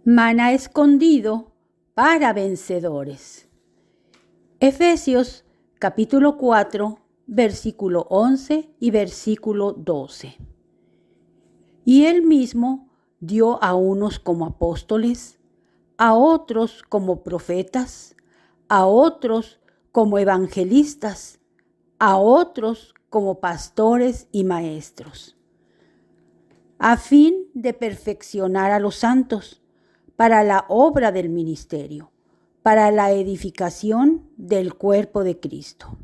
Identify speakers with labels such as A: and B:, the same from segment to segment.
A: Maná escondido para vencedores. Efesios capítulo 4, versículo 11 y versículo 12. Y él mismo dio a unos como apóstoles, a otros como profetas, a otros como evangelistas, a otros como pastores y maestros, a fin de perfeccionar a los santos para la obra del ministerio, para la edificación del cuerpo de Cristo.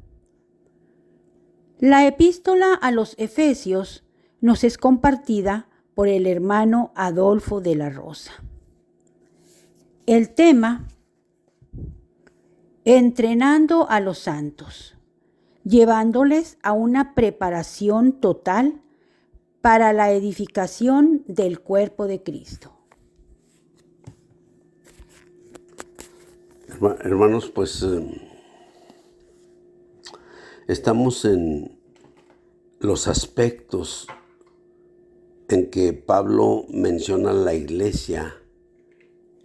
A: La epístola a los Efesios nos es compartida por el hermano Adolfo de la Rosa. El tema: entrenando a los santos, llevándoles a una preparación total para la edificación del cuerpo de Cristo.
B: Hermanos, pues estamos en los aspectos en que Pablo menciona la iglesia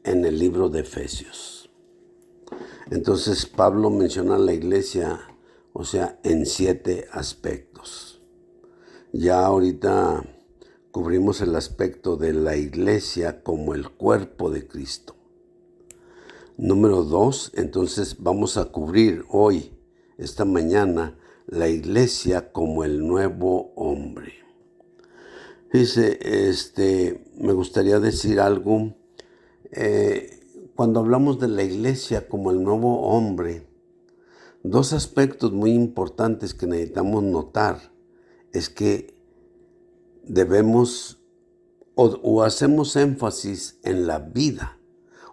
B: en el libro de Efesios. Entonces Pablo menciona la iglesia, o sea, en 7 aspectos. Ya ahorita cubrimos el aspecto de la iglesia como el cuerpo de Cristo. Número 2, entonces vamos a cubrir hoy, esta mañana, la iglesia como el nuevo hombre. Dice, me gustaría decir algo. Cuando hablamos de la iglesia como el nuevo hombre, 2 aspectos muy importantes que necesitamos notar es que debemos o hacemos énfasis en la vida.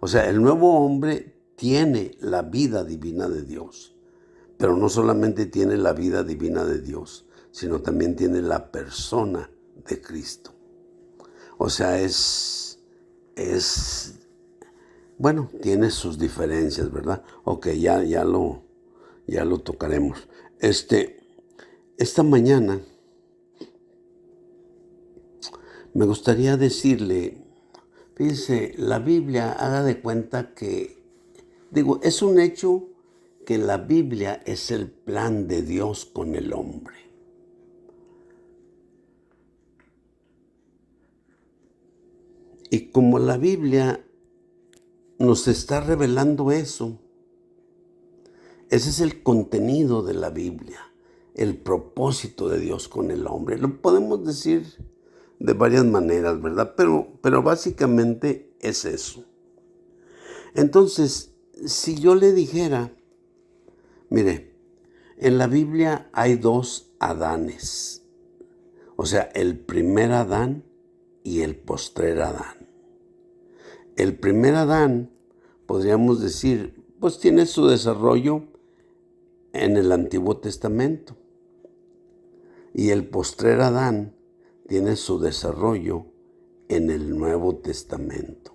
B: O sea, el nuevo hombre tiene la vida divina de Dios, pero no solamente tiene la vida divina de Dios, sino también tiene la persona de Cristo. O sea, bueno, tiene sus diferencias, ¿verdad? Ok, ya lo tocaremos. Esta mañana me gustaría decirle, fíjense, la Biblia, haga de cuenta que, es un hecho que la Biblia es el plan de Dios con el hombre. Y como la Biblia nos está revelando eso, ese es el contenido de la Biblia, el propósito de Dios con el hombre. Lo podemos decir de varias maneras, ¿verdad? Pero básicamente es eso. Entonces, si yo le dijera, mire, en la Biblia hay 2 Adanes, o sea, el primer Adán y el postrer Adán. El primer Adán, podríamos decir, pues tiene su desarrollo en el Antiguo Testamento. Y el postrer Adán tiene su desarrollo en el Nuevo Testamento.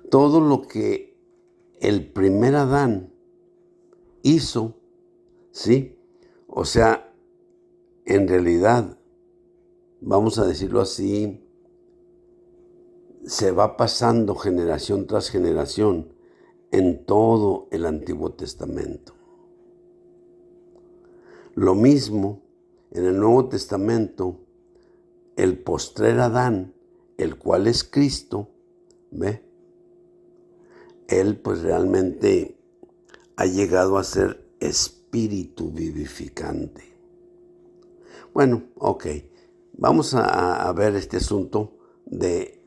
B: Todo lo que el primer Adán hizo, ¿sí? O sea, en realidad, vamos a decirlo así, se va pasando generación tras generación en todo el Antiguo Testamento. Lo mismo en el Nuevo Testamento, el postrer Adán, el cual es Cristo, ¿ve? Él pues realmente ha llegado a ser espíritu vivificante. Bueno, ok, vamos a ver este asunto de,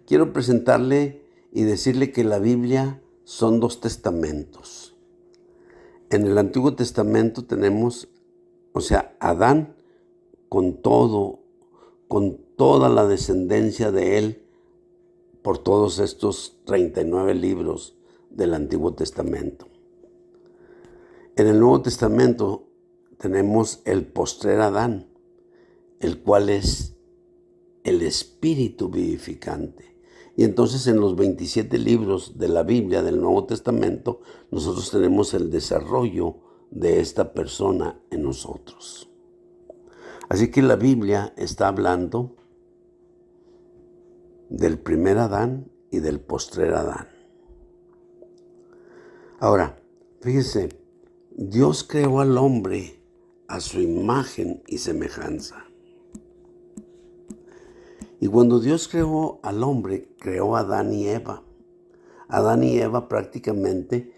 B: quiero presentarle y decirle que la Biblia son 2 testamentos. En el Antiguo Testamento tenemos, o sea, Adán con toda la descendencia de él por todos estos 39 libros del Antiguo Testamento. En el Nuevo Testamento tenemos el postrer Adán, el cual es el espíritu vivificante. Y entonces en los 27 libros de la Biblia del Nuevo Testamento, nosotros tenemos el desarrollo de esta persona en nosotros. Así que la Biblia está hablando del primer Adán y del postrer Adán. Ahora, fíjese, Dios creó al hombre a su imagen y semejanza. Y cuando Dios creó al hombre, creó a Adán y Eva. Adán y Eva prácticamente,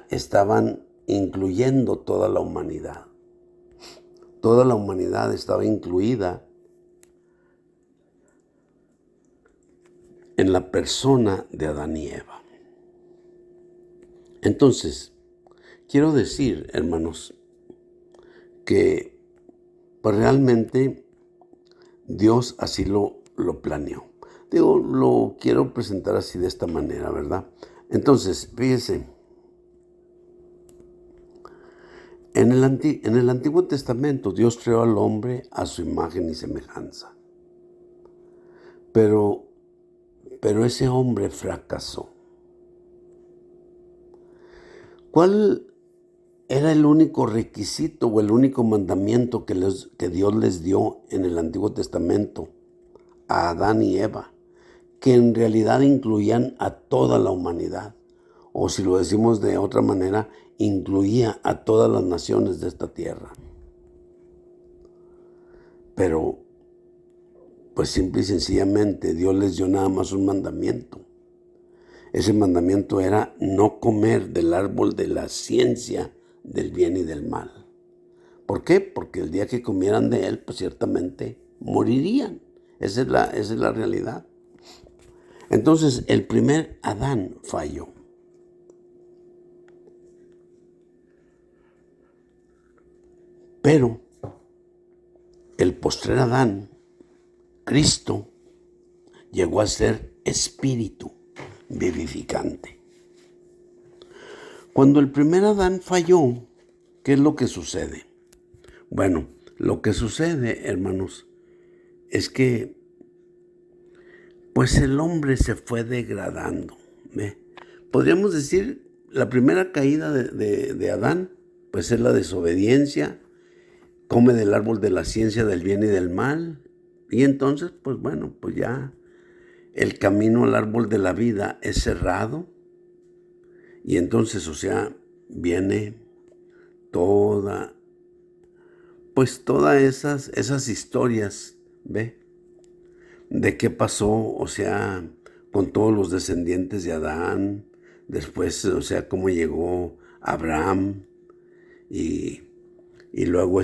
B: estaban incluyendo toda la humanidad. Toda la humanidad estaba incluida en la persona de Adán y Eva. Entonces, quiero decir, hermanos, que pues realmente Dios así lo planeó. Lo quiero presentar así de esta manera, ¿verdad? Entonces, fíjese, en el Antiguo Testamento Dios creó al hombre a su imagen y semejanza. Pero ese hombre fracasó. ¿Cuál era el único requisito o el único mandamiento que Dios les dio en el Antiguo Testamento a Adán y Eva? Que en realidad incluían a toda la humanidad. O si lo decimos de otra manera, incluía a todas las naciones de esta tierra. Pero, pues simple y sencillamente, Dios les dio nada más un mandamiento. Ese mandamiento era no comer del árbol de la ciencia del bien y del mal. ¿Por qué? Porque el día que comieran de él, pues ciertamente morirían. Esa es la realidad. Entonces, el primer Adán falló. Pero el postrer Adán, Cristo, llegó a ser espíritu vivificante. Cuando el primer Adán falló, ¿qué es lo que sucede? Bueno, lo que sucede, hermanos, es que pues el hombre se fue degradando. Podríamos decir, la primera caída de Adán, pues es la desobediencia, come del árbol de la ciencia del bien y del mal, y entonces, pues bueno, pues ya el camino al árbol de la vida es cerrado, y entonces, viene todas esas historias, ¿ve? De qué pasó, con todos los descendientes de Adán, después, cómo llegó Abraham, y luego,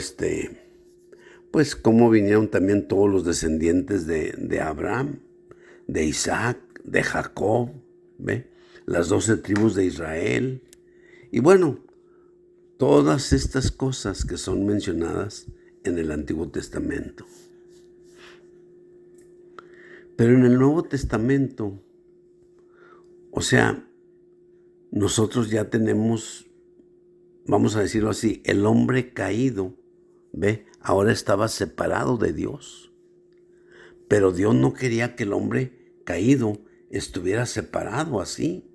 B: pues cómo vinieron también todos los descendientes de Abraham, de Isaac, de Jacob, ¿ve? Las 12 tribus de Israel. Y bueno, todas estas cosas que son mencionadas en el Antiguo Testamento. Pero en el Nuevo Testamento, nosotros ya tenemos, vamos a decirlo así, el hombre caído, ¿ve? Ahora estaba separado de Dios. Pero Dios no quería que el hombre caído estuviera separado así.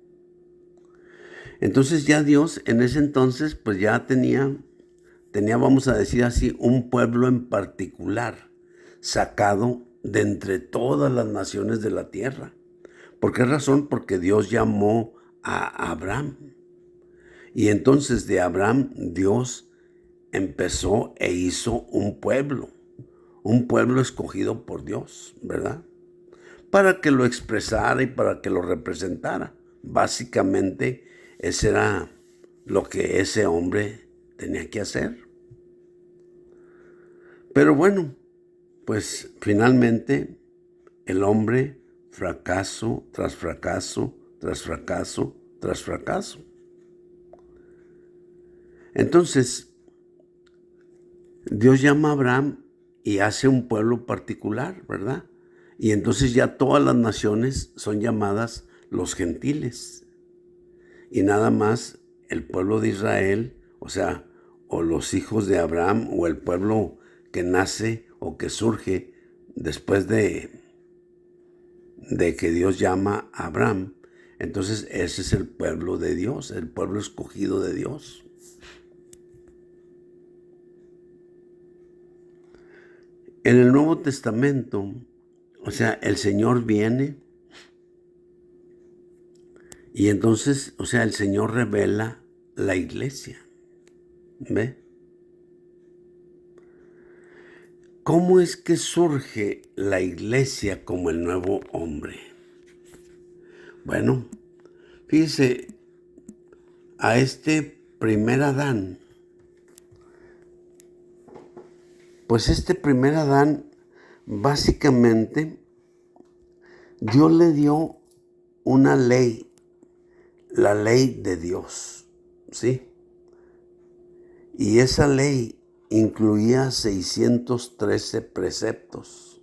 B: Entonces ya Dios en ese entonces pues ya tenía, vamos a decir así, un pueblo en particular, sacado de entre todas las naciones de la tierra. ¿Por qué razón? Porque Dios llamó a Abraham. Y entonces de Abraham Dios empezó e hizo un pueblo escogido por Dios, ¿verdad? Para que lo expresara y para que lo representara. Básicamente, ese era lo que ese hombre tenía que hacer. Pero bueno, pues finalmente el hombre, fracaso tras fracaso, tras fracaso, tras fracaso. Entonces, Dios llama a Abraham y hace un pueblo particular, ¿verdad? Y entonces ya todas las naciones son llamadas los gentiles. Y nada más el pueblo de Israel, o los hijos de Abraham, o el pueblo que nace o que surge después de que Dios llama a Abraham. Entonces ese es el pueblo de Dios, el pueblo escogido de Dios. En el Nuevo Testamento, O sea, el Señor viene y entonces, o sea, el Señor revela la iglesia. ¿Ve? ¿Cómo es que surge la iglesia como el nuevo hombre? Bueno, fíjese, a este primer Adán, pues este primer Adán, básicamente, Dios le dio una ley, la ley de Dios, ¿sí? Y esa ley incluía 613 preceptos.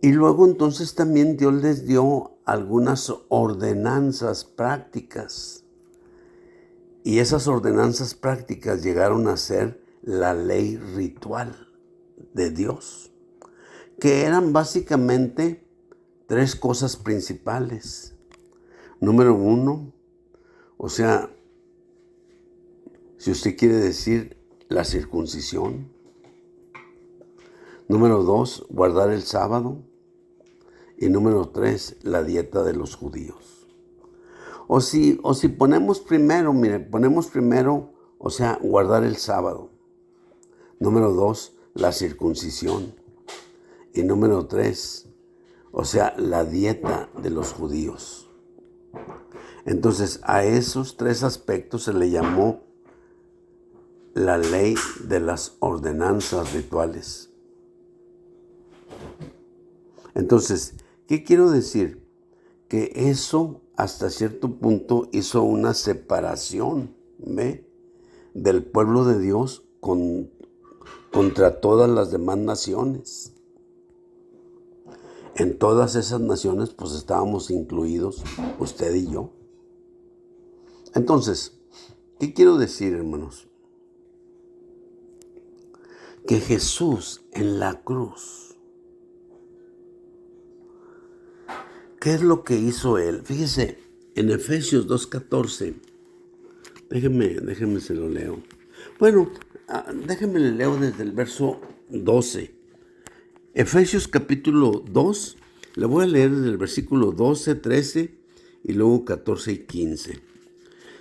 B: Y luego entonces también Dios les dio algunas ordenanzas prácticas. Y esas ordenanzas prácticas llegaron a ser la ley ritual de Dios, que eran básicamente 3 cosas principales. Número 1, o sea, si usted quiere decir la circuncisión. Número 2, guardar el sábado. Y número 3, la dieta de los judíos. O si ponemos primero, o sea, guardar el sábado. Número 2, la circuncisión. Y número 3, o sea, la dieta de los judíos. Entonces, a esos 3 aspectos se le llamó la ley de las ordenanzas rituales. Entonces, ¿qué quiero decir? Que eso hasta cierto punto hizo una separación, ¿ve?, del pueblo de Dios contra todas las demás naciones. En todas esas naciones pues estábamos incluidos usted y yo. Entonces, ¿qué quiero decir, hermanos? Que Jesús en la cruz, ¿qué es lo que hizo Él? Fíjese, en Efesios 2:14, déjeme se lo leo. Bueno, déjeme le leo desde el verso 12. Efesios capítulo 2, le voy a leer desde el versículo 12, 13 y luego 14 y 15.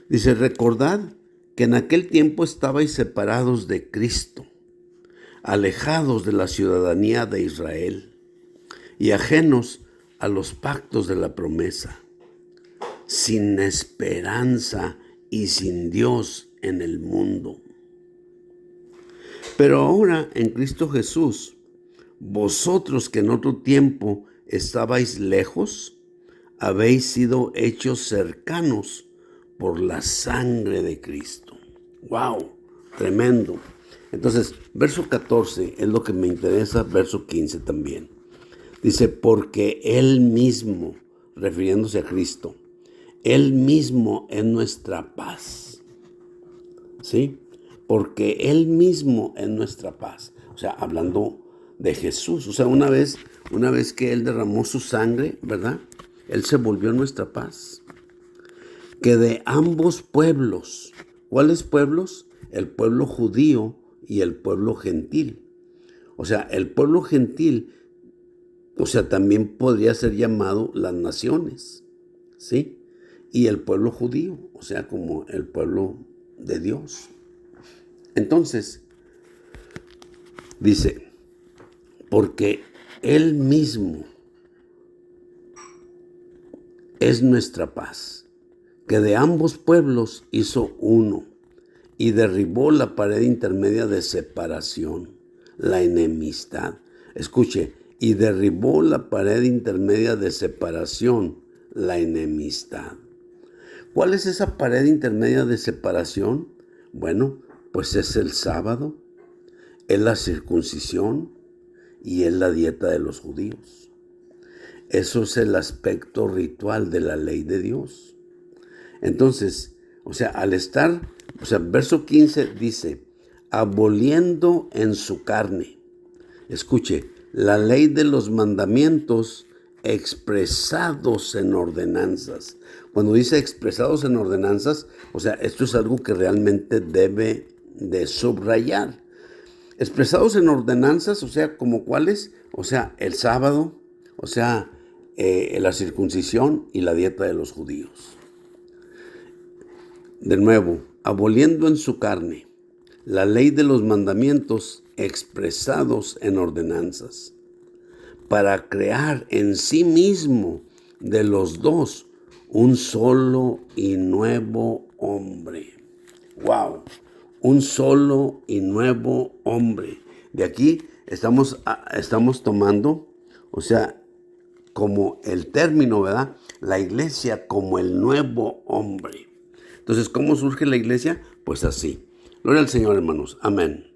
B: Dice, recordad que en aquel tiempo estabais separados de Cristo, alejados de la ciudadanía de Israel y ajenos a los pactos de la promesa, sin esperanza y sin Dios en el mundo. Pero ahora en Cristo Jesús, vosotros que en otro tiempo estabais lejos, habéis sido hechos cercanos por la sangre de Cristo. ¡Wow! Tremendo. Entonces, verso 14 es lo que me interesa, verso 15 también. Dice, porque Él mismo, refiriéndose a Cristo, Él mismo es nuestra paz. ¿Sí? Porque Él mismo es nuestra paz. O sea, hablando de Jesús. O sea, una vez que Él derramó su sangre, ¿verdad? Él se volvió nuestra paz. Que de ambos pueblos, ¿cuáles pueblos? El pueblo judío y el pueblo gentil. O sea, el pueblo gentil, o sea, también podría ser llamado las naciones, ¿sí? Y el pueblo judío, o sea, como el pueblo de Dios. Entonces, dice, porque Él mismo es nuestra paz, que de ambos pueblos hizo uno y derribó la pared intermedia de separación, la enemistad. Escuche, y derribó la pared intermedia de separación, la enemistad. ¿Cuál es esa pared intermedia de separación? Bueno, pues es el sábado, es la circuncisión y es la dieta de los judíos. Eso es el aspecto ritual de la ley de Dios. Entonces, o sea, verso 15 dice, aboliendo en su carne. Escuche, la ley de los mandamientos expresados en ordenanzas. Cuando dice expresados en ordenanzas, o sea, esto es algo que realmente debe de subrayar. expresados en ordenanzas, o sea, como cuáles, o sea, el sábado, o sea, la circuncisión y la dieta de los judíos. De nuevo, aboliendo en su carne la ley de los mandamientos expresados en ordenanzas, para crear en sí mismo de los dos un solo y nuevo hombre. ¡Wow! Un solo y nuevo hombre. De aquí estamos tomando, o sea, como el término, ¿verdad? La iglesia como el nuevo hombre. Entonces, ¿cómo surge la iglesia? Pues así. Gloria al Señor, hermanos. Amén.